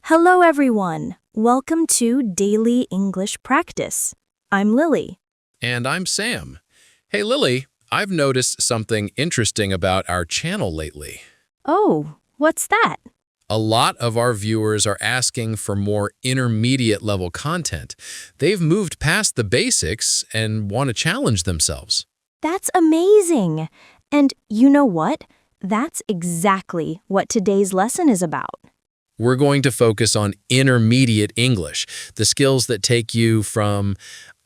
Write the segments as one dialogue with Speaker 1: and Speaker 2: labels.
Speaker 1: Hello, everyone. Welcome to Daily English Practice. I'm Lily.
Speaker 2: And I'm Sam. Hey, Lily, I've noticed something interesting about our channel lately.
Speaker 1: Oh, what's that?
Speaker 2: A lot of our viewers are asking for more intermediate level content. They've moved past the basics and want to challenge themselves.
Speaker 1: That's amazing. And you know what? That's exactly what today's lesson is about.
Speaker 2: We're going to focus on intermediate English, the skills that take you from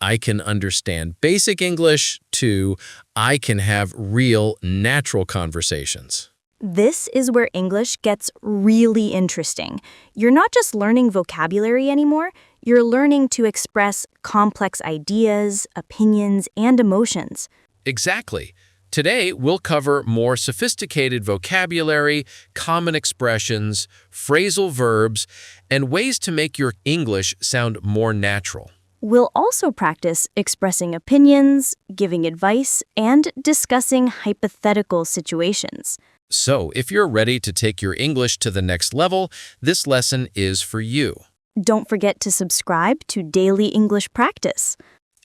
Speaker 2: I can understand basic English to I can have real, natural conversations.
Speaker 1: This is where English gets really interesting. You're not just learning vocabulary anymore, you're learning to express complex ideas, opinions, and emotions.
Speaker 2: Exactly. Today, we'll cover more sophisticated vocabulary, common expressions, phrasal verbs, and ways to make your English sound more natural.
Speaker 1: We'll also practice expressing opinions, giving advice, and discussing hypothetical situations.
Speaker 2: So, if you're ready to take your English to the next level, this lesson is for you.
Speaker 1: Don't forget to subscribe to Daily English Practice.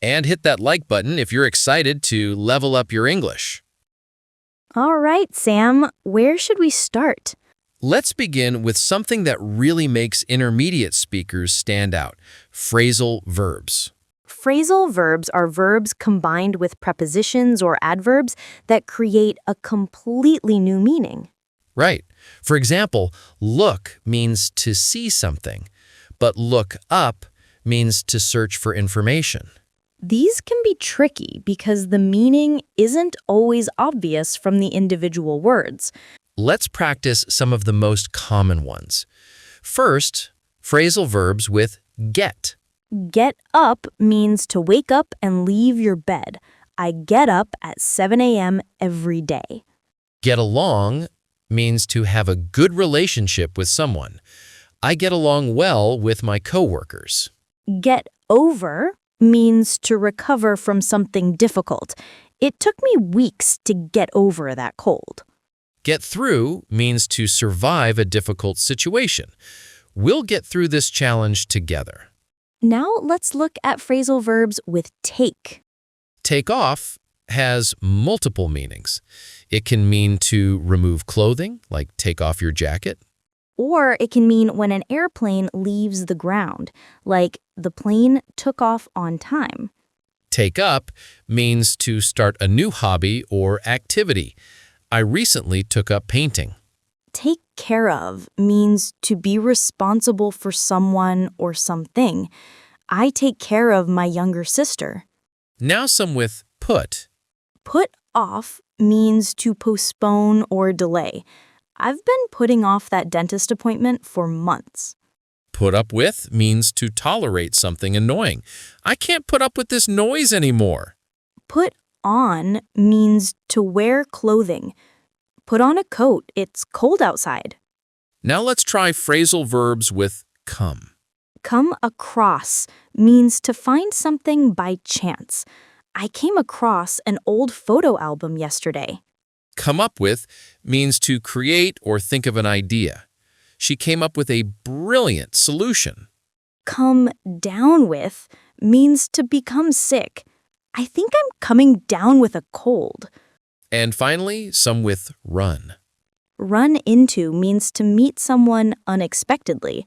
Speaker 2: And hit that like button if you're excited to level up your English.
Speaker 1: All right, Sam, where should we start?
Speaker 2: Let's begin with something that really makes intermediate speakers stand out: phrasal verbs.
Speaker 1: Phrasal verbs are verbs combined with prepositions or adverbs that create a completely new meaning.
Speaker 2: Right. For example, look means to see something, but look up means to search for information.
Speaker 1: These can be tricky because the meaning isn't always obvious from the individual words.
Speaker 2: Let's practice some of the most common ones. First, phrasal verbs with get.
Speaker 1: Get up means to wake up and leave your bed. I get up at 7 a.m. every day.
Speaker 2: Get along means to have a good relationship with someone. I get along well with my coworkers.
Speaker 1: Get over means to recover from something difficult. It took me weeks to get over that cold.
Speaker 2: Get through means to survive a difficult situation. We'll get through this challenge together.
Speaker 1: Now let's look at phrasal verbs with take.
Speaker 2: Take off has multiple meanings. It can mean to remove clothing, like take off your jacket.
Speaker 1: Or it can mean when an airplane leaves the ground, like the plane took off on time.
Speaker 2: Take up means to start a new hobby or activity. I recently took up painting.
Speaker 1: Take care of means to be responsible for someone or something. I take care of my younger sister.
Speaker 2: Now some with put.
Speaker 1: Put off means to postpone or delay. I've been putting off that dentist appointment for months.
Speaker 2: Put up with means to tolerate something annoying. I can't put up with this noise anymore.
Speaker 1: Put on means to wear clothing. Put on a coat, it's cold outside.
Speaker 2: Now let's try phrasal verbs with come.
Speaker 1: Come across means to find something by chance. I came across an old photo album yesterday.
Speaker 2: Come up with means to create or think of an idea. She came up with a brilliant solution.
Speaker 1: Come down with means to become sick. I think I'm coming down with a cold.
Speaker 2: And finally, some with run.
Speaker 1: Run into means to meet someone unexpectedly.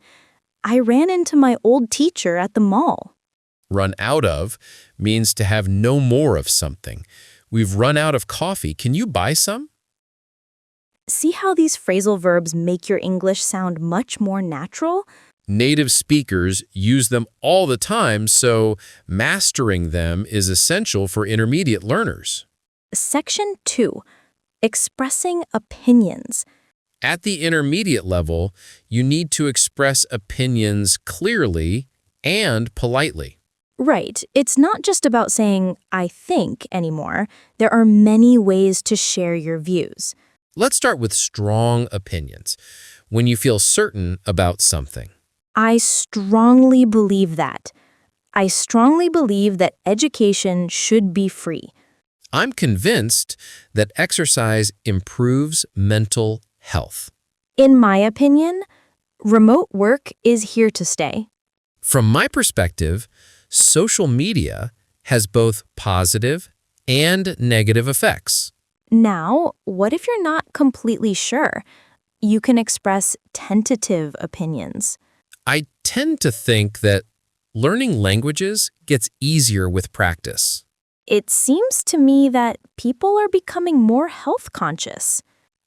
Speaker 1: I ran into my old teacher at the mall.
Speaker 2: Run out of means to have no more of something. We've run out of coffee. Can you buy some?
Speaker 1: See how these phrasal verbs make your English sound much more natural?
Speaker 2: Native speakers use them all the time, so mastering them is essential for intermediate learners.
Speaker 1: Section 2. Expressing opinions.
Speaker 2: At the intermediate level, you need to express opinions clearly and politely.
Speaker 1: Right. It's not just about saying, I think, anymore. There are many ways to share your views.
Speaker 2: Let's start with strong opinions. When you feel certain about something.
Speaker 1: I strongly believe that. I strongly believe that education should be free.
Speaker 2: I'm convinced that exercise improves mental health.
Speaker 1: In my opinion, remote work is here to stay.
Speaker 2: From my perspective, social media has both positive and negative effects.
Speaker 1: Now, what if you're not completely sure? You can express tentative opinions.
Speaker 2: I tend to think that learning languages gets easier with practice.
Speaker 1: It seems to me that people are becoming more health conscious.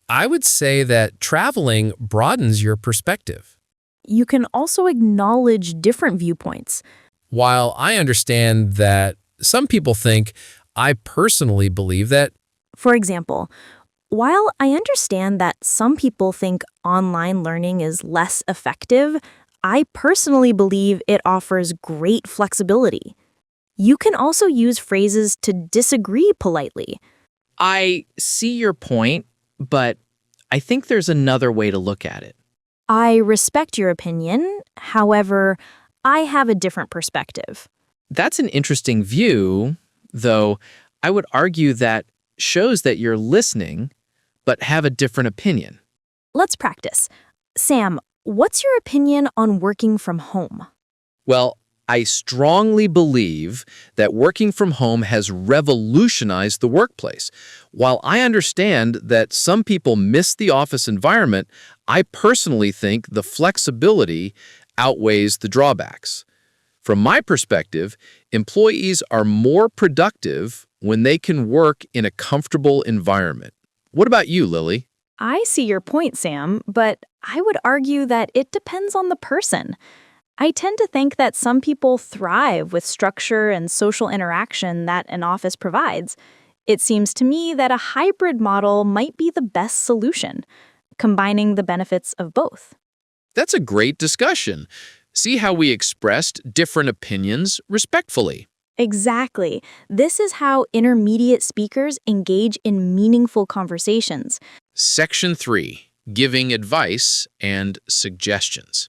Speaker 2: I would say that traveling broadens your perspective.
Speaker 1: You can also acknowledge different viewpoints.
Speaker 2: While I understand that some people think, I personally believe that
Speaker 1: For example, while I understand that some people think online learning is less effective, I personally believe it offers great flexibility. You can also use phrases to disagree politely.
Speaker 3: I see your point, but I think there's another way to look at it.
Speaker 1: I respect your opinion, however, I have a different perspective.
Speaker 3: That's an interesting view, though I would argue that shows that you're listening, but have a different opinion.
Speaker 1: Let's practice. Sam, what's your opinion on working from home?
Speaker 3: Well, I strongly believe that working from home has revolutionized the workplace. While I understand that some people miss the office environment, I personally think the flexibility outweighs the drawbacks. From my perspective, employees are more productive when they can work in a comfortable environment. What about you, Lily?
Speaker 1: I see your point, Sam, but I would argue that it depends on the person. I tend to think that some people thrive with structure and social interaction that an office provides. It seems to me that a hybrid model might be the best solution, combining the benefits of both.
Speaker 2: that's a great discussion. See how we expressed different opinions respectfully.
Speaker 1: Exactly. This is how intermediate speakers engage in meaningful conversations.
Speaker 2: Section 3, Giving Advice and Suggestions.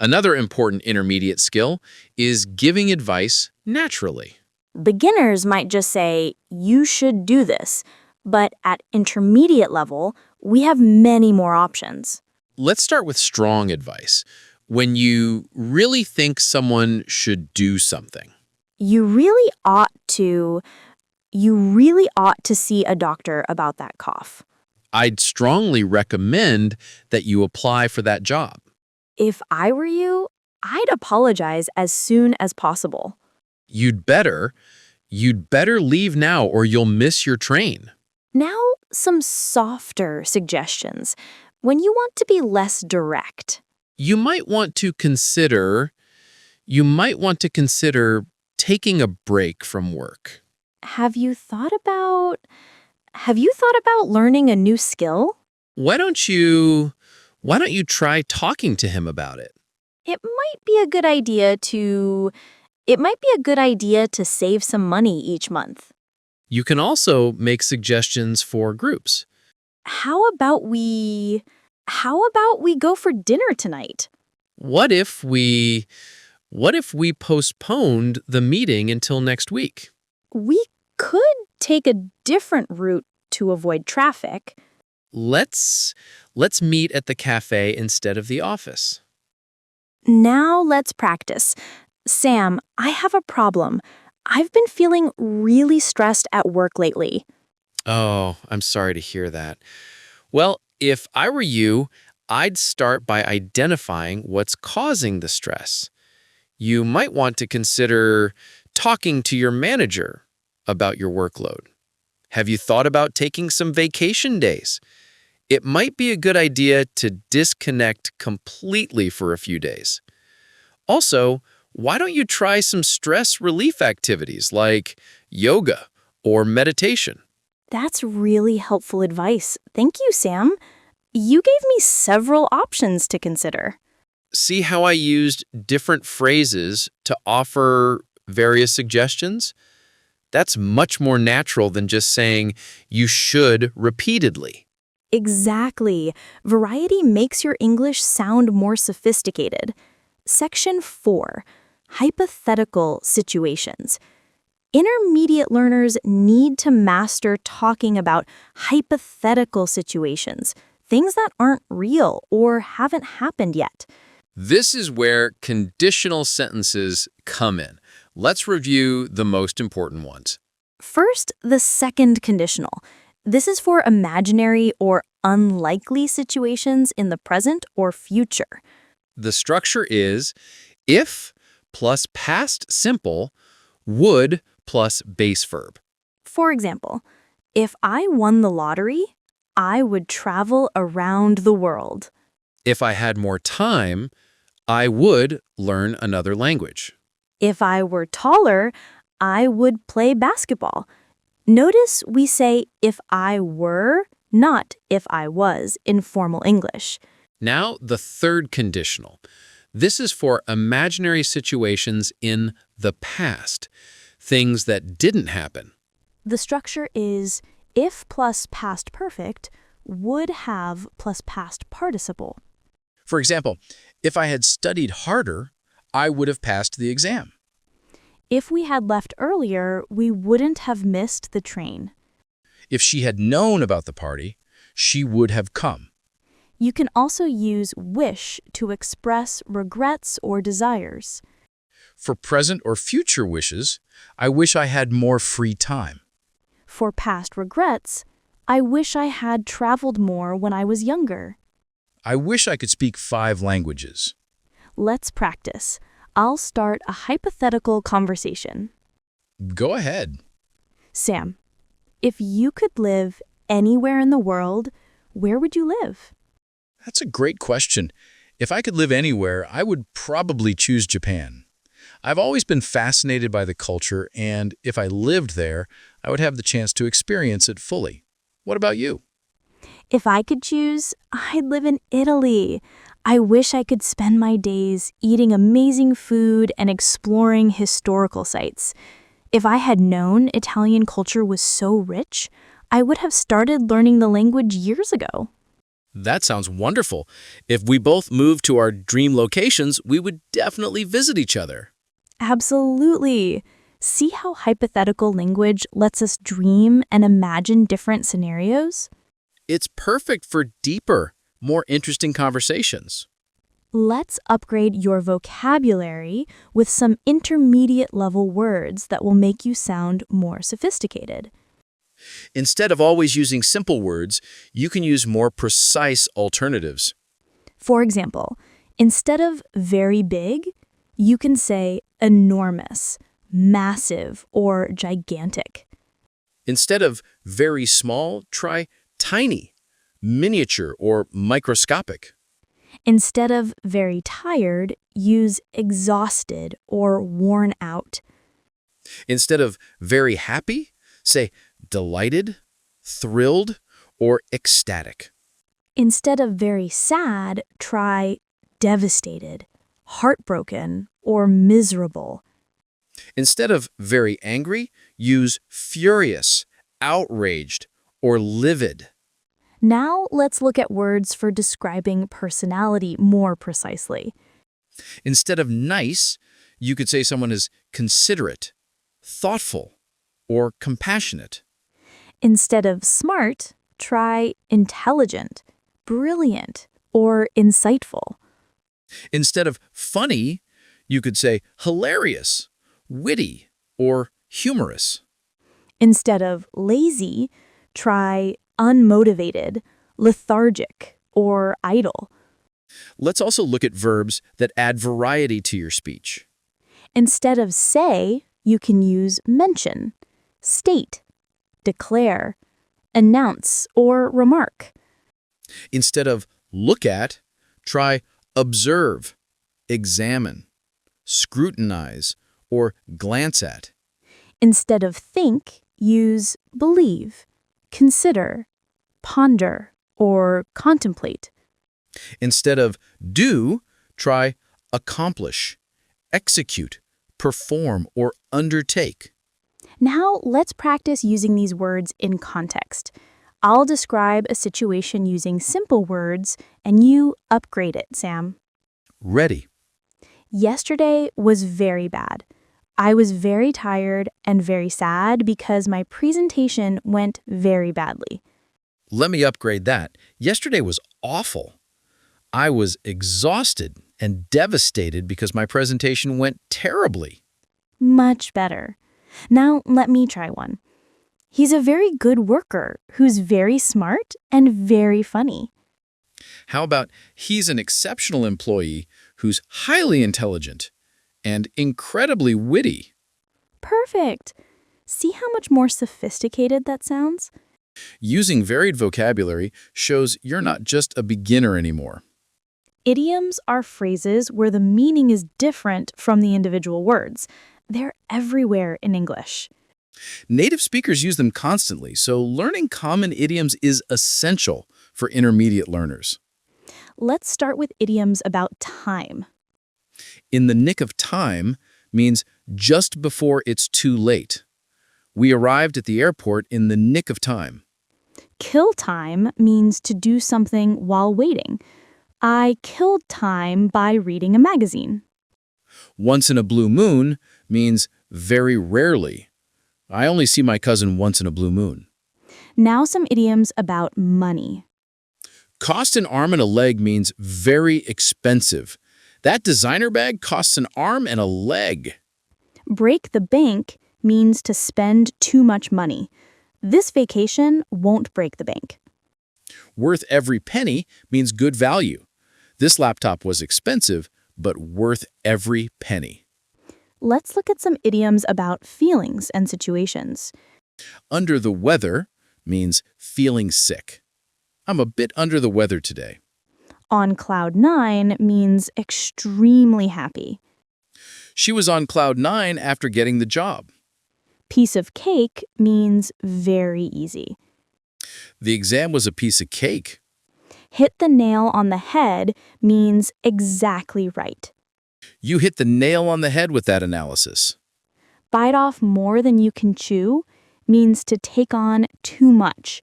Speaker 2: Another important intermediate skill is giving advice naturally.
Speaker 1: Beginners might just say, "You should do this," but at intermediate level, we have many more options.
Speaker 2: Let's start with strong advice. When you really think someone should do something.
Speaker 1: You really ought to see a doctor about that cough.
Speaker 2: I'd strongly recommend that you apply for that job.
Speaker 1: If I were you, I'd apologize as soon as possible.
Speaker 2: You'd better leave now or you'll miss your train.
Speaker 1: Now, some softer suggestions when you want to be less direct.
Speaker 2: You might want to consider taking a break from work.
Speaker 1: Have you thought about learning a new skill?
Speaker 2: Why don't you try talking to him about it?
Speaker 1: It might be a good idea to save some money each month.
Speaker 2: You can also make suggestions for groups.
Speaker 1: How about we go for dinner tonight?
Speaker 2: What if we postponed the meeting until next week?
Speaker 1: We could take a different route to avoid traffic.
Speaker 2: Let's meet at the cafe instead of the office.
Speaker 1: Now let's practice. Sam, I have a problem. I've been feeling really stressed at work lately.
Speaker 2: Oh, I'm sorry to hear that. Well, if I were you, I'd start by identifying what's causing the stress. You might want to consider talking to your manager about your workload. Have you thought about taking some vacation days? It might be a good idea to disconnect completely for a few days. Also, why don't you try some stress relief activities like yoga or meditation?
Speaker 1: That's really helpful advice. Thank you, Sam. You gave me several options to consider.
Speaker 2: See how I used different phrases to offer various suggestions? That's much more natural than just saying you should repeatedly.
Speaker 1: Exactly. Variety makes your English sound more sophisticated. Section 4, Hypothetical Situations. Intermediate learners need to master talking about hypothetical situations, things that aren't real or haven't happened yet.
Speaker 3: This is where conditional sentences come in. Let's review the most important ones.
Speaker 1: First, the second conditional. This is for imaginary or unlikely situations in the present or future.
Speaker 3: The structure is if plus past simple, would plus base verb.
Speaker 1: For example, if I won the lottery, I would travel around the world.
Speaker 3: If I had more time, I would learn another language.
Speaker 1: If I were taller, I would play basketball. Notice we say if I were, not if I was in formal English.
Speaker 3: Now, the third conditional. This is for imaginary situations in the past, things that didn't happen.
Speaker 1: The structure is if plus past perfect, would have plus past participle.
Speaker 2: For example, if I had studied harder, I would have passed the exam.
Speaker 1: If we had left earlier, we wouldn't have missed the train.
Speaker 2: If she had known about the party, she would have come.
Speaker 1: You can also use wish to express regrets or desires.
Speaker 2: For present or future wishes, I wish I had more free time.
Speaker 1: For past regrets, I wish I had traveled more when I was younger.
Speaker 2: I wish I could speak 5 languages.
Speaker 1: Let's practice. I'll start a hypothetical conversation.
Speaker 2: Go ahead.
Speaker 1: Sam, if you could live anywhere in the world, where would you live?
Speaker 2: That's a great question. If I could live anywhere, I would probably choose Japan. I've always been fascinated by the culture, and if I lived there, I would have the chance to experience it fully. What about you?
Speaker 1: If I could choose, I'd live in Italy. I wish I could spend my days eating amazing food and exploring historical sites. If I had known Italian culture was so rich, I would have started learning the language years ago.
Speaker 2: That sounds wonderful. If we both moved to our dream locations, we would definitely visit each other.
Speaker 1: Absolutely. See how hypothetical language lets us dream and imagine different scenarios?
Speaker 2: It's perfect for deeper, more interesting conversations.
Speaker 1: Let's upgrade your vocabulary with some intermediate level words that will make you sound more sophisticated.
Speaker 2: Instead of always using simple words, you can use more precise alternatives.
Speaker 1: For example, instead of very big, you can say enormous, massive, or gigantic.
Speaker 2: Instead of very small, try tiny, miniature, or microscopic.
Speaker 1: Instead of very tired, use exhausted or worn out.
Speaker 2: Instead of very happy, say delighted, thrilled, or ecstatic.
Speaker 1: Instead of very sad, try devastated, heartbroken, or miserable.
Speaker 2: Instead of very angry, use furious, outraged, or livid.
Speaker 1: Now let's look at words for describing personality more precisely.
Speaker 2: Instead of nice, you could say someone is considerate, thoughtful, or compassionate.
Speaker 1: Instead of smart, try intelligent, brilliant, or insightful.
Speaker 2: Instead of funny, you could say hilarious, witty, or humorous.
Speaker 1: Instead of lazy, try unmotivated, lethargic, or idle.
Speaker 2: Let's also look at verbs that add variety to your speech.
Speaker 1: Instead of say, you can use mention, state, declare, announce, or remark.
Speaker 2: Instead of look at, try observe, examine, scrutinize, or glance at.
Speaker 1: Instead of think, use believe, consider, ponder, or contemplate.
Speaker 2: Instead of do, try accomplish, execute, perform, or undertake.
Speaker 1: Now let's practice using these words in context. I'll describe a situation using simple words, and you upgrade it, Sam.
Speaker 2: Ready.
Speaker 1: Yesterday was very bad. I was very tired and very sad because my presentation went very badly.
Speaker 2: Let me upgrade that. Yesterday was awful. I was exhausted and devastated because my presentation went terribly.
Speaker 1: Much better. Now let me try one. He's a very good worker who's very smart and very funny.
Speaker 2: How about he's an exceptional employee who's highly intelligent and incredibly witty?
Speaker 1: Perfect. See how much more sophisticated that sounds?
Speaker 2: Using varied vocabulary shows you're not just a beginner anymore.
Speaker 1: Idioms are phrases where the meaning is different from the individual words. They're everywhere in English.
Speaker 2: Native speakers use them constantly, so learning common idioms is essential for intermediate learners.
Speaker 1: Let's start with idioms about time.
Speaker 2: In the nick of time means just before it's too late. We arrived at the airport in the nick of time.
Speaker 1: Kill time means to do something while waiting. I killed time by reading a magazine.
Speaker 2: Once in a blue moon means very rarely. I only see my cousin once in a blue moon.
Speaker 1: Now some idioms about money.
Speaker 2: Cost an arm and a leg means very expensive. That designer bag costs an arm and a leg.
Speaker 1: Break the bank means to spend too much money. This vacation won't break the bank.
Speaker 2: Worth every penny means good value. This laptop was expensive, but worth every penny.
Speaker 1: Let's look at some idioms about feelings and situations.
Speaker 2: Under the weather means feeling sick. I'm a bit under the weather today.
Speaker 1: On cloud 9 means extremely happy.
Speaker 2: She was on cloud 9 after getting the job.
Speaker 1: Piece of cake means very easy.
Speaker 2: The exam was a piece of cake.
Speaker 1: Hit the nail on the head means exactly right.
Speaker 2: You hit the nail on the head with that analysis.
Speaker 1: Bite off more than you can chew means to take on too much.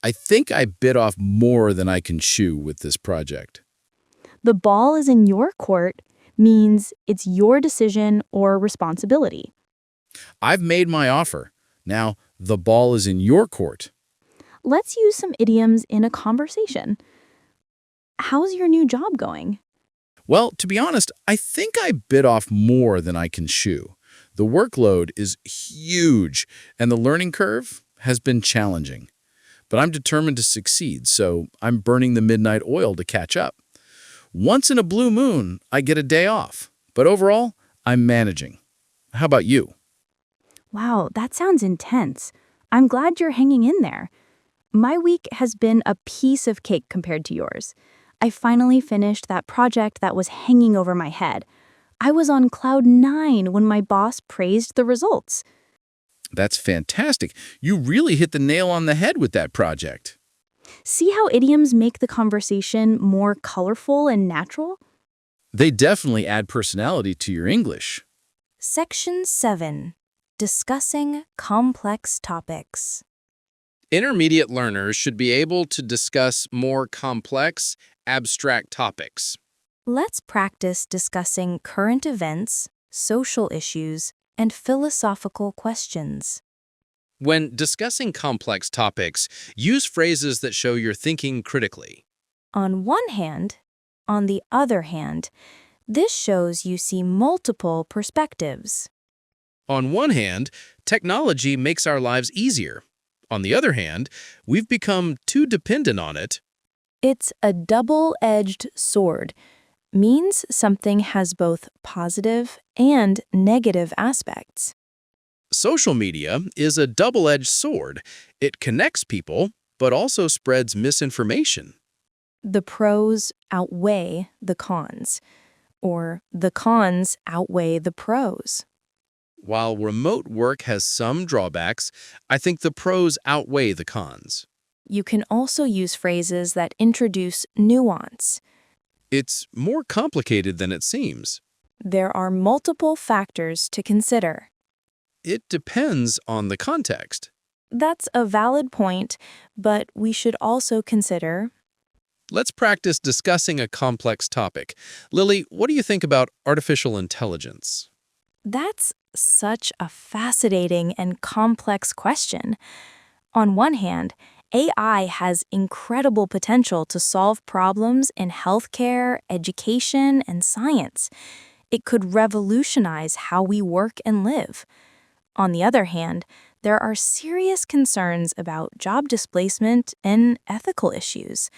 Speaker 2: I think I bit off more than I can chew with this project.
Speaker 1: The ball is in your court means it's your decision or responsibility.
Speaker 2: I've made my offer. Now, the ball is in your court.
Speaker 1: Let's use some idioms in a conversation. How's your new job going?
Speaker 2: Well, to be honest, I think I bit off more than I can chew. The workload is huge, and the learning curve has been challenging. But I'm determined to succeed, so I'm burning the midnight oil to catch up. Once in a blue moon, I get a day off. But overall, I'm managing. How about you?
Speaker 1: Wow, that sounds intense. I'm glad you're hanging in there. My week has been a piece of cake compared to yours. I finally finished that project that was hanging over my head. I was on cloud 9 when my boss praised the results.
Speaker 2: That's fantastic. You really hit the nail on the head with that project.
Speaker 1: See how idioms make the conversation more colorful and natural?
Speaker 2: They definitely add personality to your English.
Speaker 1: Section 7. Discussing complex topics.
Speaker 2: Intermediate learners should be able to discuss more complex, abstract topics.
Speaker 1: Let's practice discussing current events, social issues, and philosophical questions.
Speaker 2: When discussing complex topics, use phrases that show you're thinking critically.
Speaker 1: On one hand, on the other hand, this shows you see multiple perspectives.
Speaker 2: On one hand, technology makes our lives easier. On the other hand, we've become too dependent on it.
Speaker 1: It's a double-edged sword. Means something has both positive and negative aspects.
Speaker 2: Social media is a double-edged sword. It connects people, but also spreads misinformation.
Speaker 1: The pros outweigh the cons, or the cons outweigh the pros.
Speaker 2: While remote work has some drawbacks, I think the pros outweigh the cons.
Speaker 1: You can also use phrases that introduce nuance.
Speaker 2: It's more complicated than it seems.
Speaker 1: There are multiple factors to consider.
Speaker 2: It depends on the context.
Speaker 1: That's a valid point, but we should also consider.
Speaker 2: Let's practice discussing a complex topic. Lily, what do you think about artificial intelligence?
Speaker 1: That's such a fascinating and complex question. On one hand, AI has incredible potential to solve problems in healthcare, education, and science. It could revolutionize how we work and live. On the other hand, there are serious concerns about job displacement and ethical issues.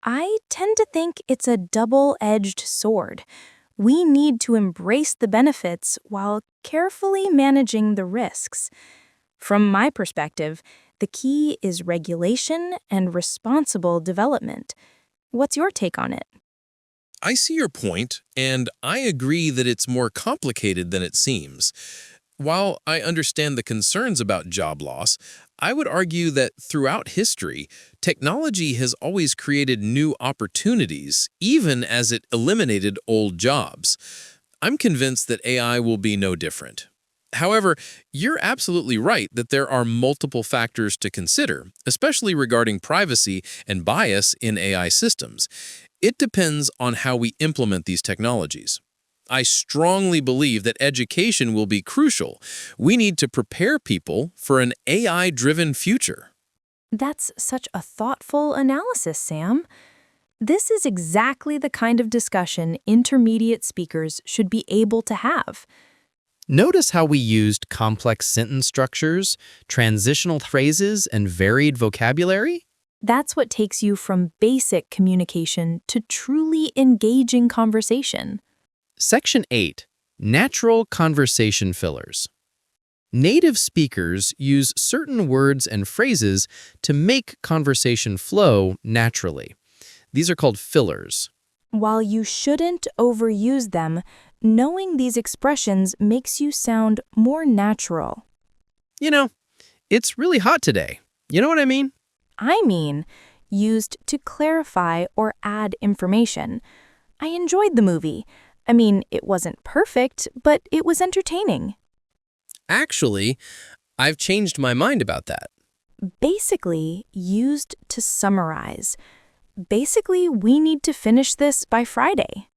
Speaker 1: I tend to think it's a double-edged sword. We need to embrace the benefits while carefully managing the risks. From my perspective, the key is regulation and responsible development. What's your take on it?
Speaker 2: I see your point, and I agree that it's more complicated than it seems. While I understand the concerns about job loss, I would argue that throughout history, technology has always created new opportunities, even as it eliminated old jobs. I'm convinced that AI will be no different. However, you're absolutely right that there are multiple factors to consider, especially regarding privacy and bias in AI systems. It depends on how we implement these technologies. I strongly believe that education will be crucial. We need to prepare people for an AI-driven future.
Speaker 1: That's such a thoughtful analysis, Sam. This is exactly the kind of discussion intermediate speakers should be able to have.
Speaker 3: Notice how we used complex sentence structures, transitional phrases, and varied vocabulary?
Speaker 1: That's what takes you from basic communication to truly engaging conversation.
Speaker 3: Section 8. Natural conversation fillers. Native speakers use certain words and phrases to make conversation flow naturally. These are called fillers.
Speaker 1: While you shouldn't overuse them, knowing these expressions makes you sound more natural.
Speaker 3: You know, it's really hot today. You know what I mean?
Speaker 1: I mean, used to clarify or add information. I enjoyed the movie. I mean, it wasn't perfect, but it was entertaining.
Speaker 2: Actually, I've changed my mind about that.
Speaker 1: Basically, used to summarize. Basically, we need to finish this by Friday.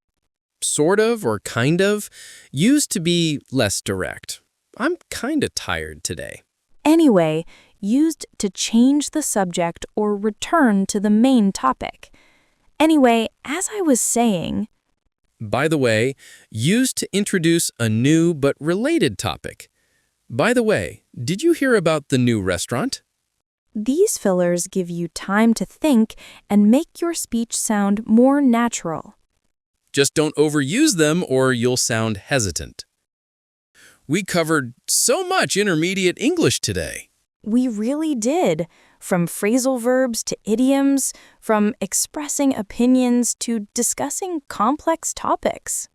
Speaker 2: Sort of or kind of, used to be less direct. I'm kinda tired today.
Speaker 1: Anyway, used to change the subject or return to the main topic. Anyway, as I was saying,
Speaker 2: By the way, used to introduce a new but related topic. By the way, did you hear about the new restaurant?
Speaker 1: these fillers give you time to think and make your speech sound more natural.
Speaker 2: Just don't overuse them or you'll sound hesitant. We covered so much intermediate English today.
Speaker 1: We really did. From phrasal verbs to idioms, from expressing opinions to discussing complex topics.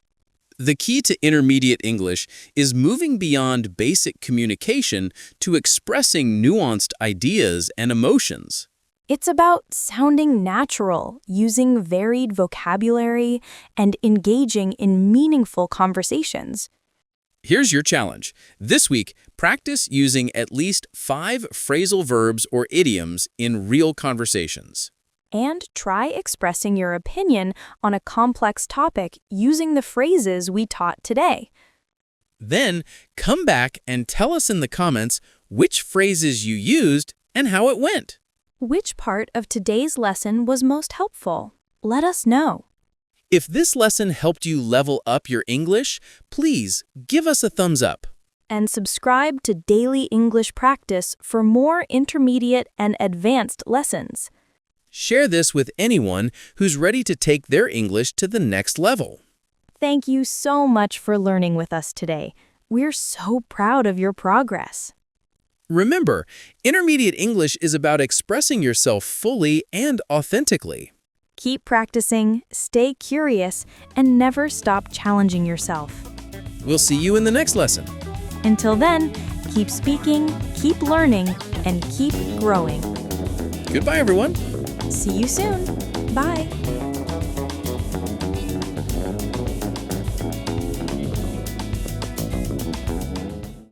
Speaker 2: The key to intermediate English is moving beyond basic communication to expressing nuanced ideas and emotions.
Speaker 1: It's about sounding natural, using varied vocabulary, and engaging in meaningful conversations.
Speaker 2: Here's your challenge. This week, practice using at least 5 phrasal verbs or idioms in real conversations.
Speaker 1: And try expressing your opinion on a complex topic using the phrases we taught today.
Speaker 2: Then, come back and tell us in the comments which phrases you used and how it went.
Speaker 1: Which part of today's lesson was most helpful? Let us know.
Speaker 2: If this lesson helped you level up your English, please give us a thumbs up.
Speaker 1: And subscribe to Daily English Practice for more intermediate and advanced lessons.
Speaker 2: Share this with anyone who's ready to take their English to the next level.
Speaker 1: Thank you so much for learning with us today. We're so proud of your progress.
Speaker 2: Remember, intermediate English is about expressing yourself fully and authentically.
Speaker 1: Keep practicing, stay curious, and never stop challenging yourself.
Speaker 2: We'll see you in the next lesson.
Speaker 1: Until then, keep speaking, keep learning, and keep growing.
Speaker 2: Goodbye, everyone.
Speaker 1: See you soon. Bye.